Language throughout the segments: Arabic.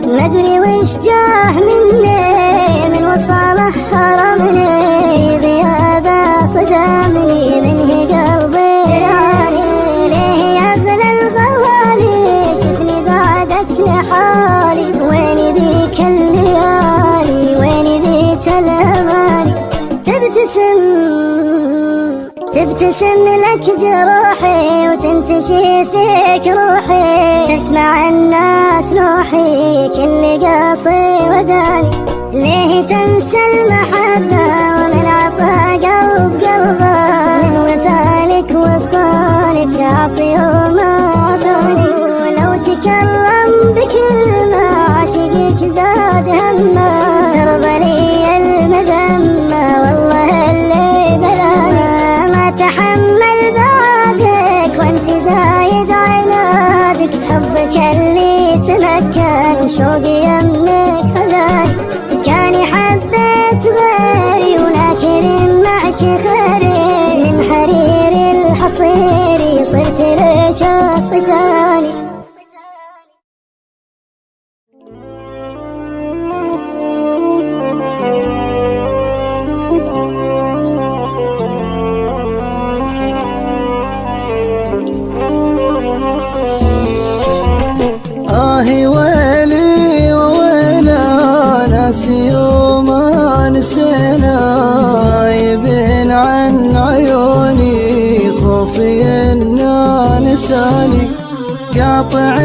مدري وش جاه مني من وصاله حرمني، غيابه صدمني منه قلبي راني. ليه يا اغلى الغوالي شفني بعدك لحالي، وين ذيك الليالي وين ذيك الاماني. تبتسم لك جروحي وتنتشي فيك روحي، تسمع الناس نوحي كل قاصي وداني. ليه تنسى المحبة ومن عطى قلب قلبه، من وفالك وصالك أعطي وما عطاني. ولو تكرم بكلمة عاشقك زاد همه، ترضى لي المذمة والله اللي بلاني. ما تحمل بعدك وانت زايد عنادك، حبك اللي تمكن شوقي يمك خذاني. كاني حبيت غيري ولكن معك خيري، من حرير الحصير صرت لشخص ثاني. ويلي وويلا ناس يوم نسينا، يبين عن عيوني خوفي انه نساني. قاطع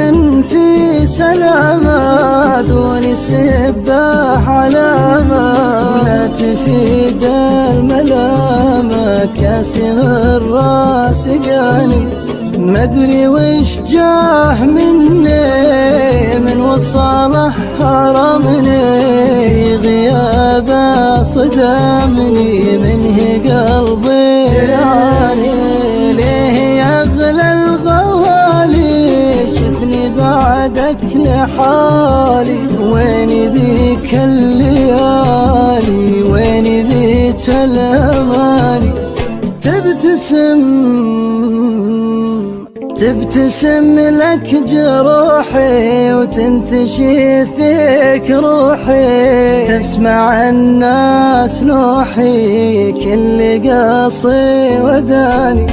في سلامة دون سباح علامة، ولا تفيد الملامة كاسم الراس جاني. مدري وش جاه مني من وصاله حرمني، غيابه صدمني منه قلبي راني. ليه يا اغلى الغوالي شفني بعدك لحالي، وين ذيك الليالي وين ذيك الاماني. تبتسم لك جروحي وتنتشي فيك روحي، تسمع الناس نوحي كل قاصي وداني.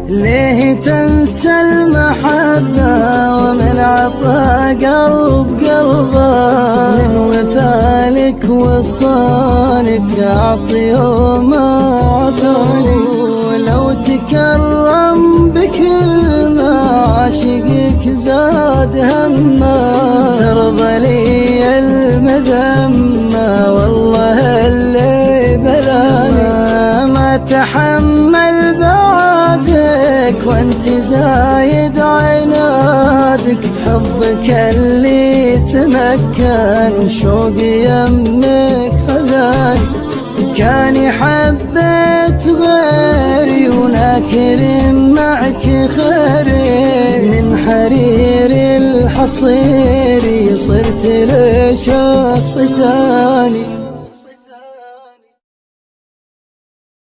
ليه تنسى المحبة ومن عطى قلب قلبه، من وفالك وصالك أعطي وما عطاني. ولو تكرم بكلمة عاشقك زاد همه، ترضى لي المذمة والله اللي بلاني. ما تحمل بعدك وانت زايد عنادك، حبك اللي تمكن شوقي يمك خذاني. كاني حبيت غيري ولكن معك خيري، من حرير الحصير صرت لشخص ثاني.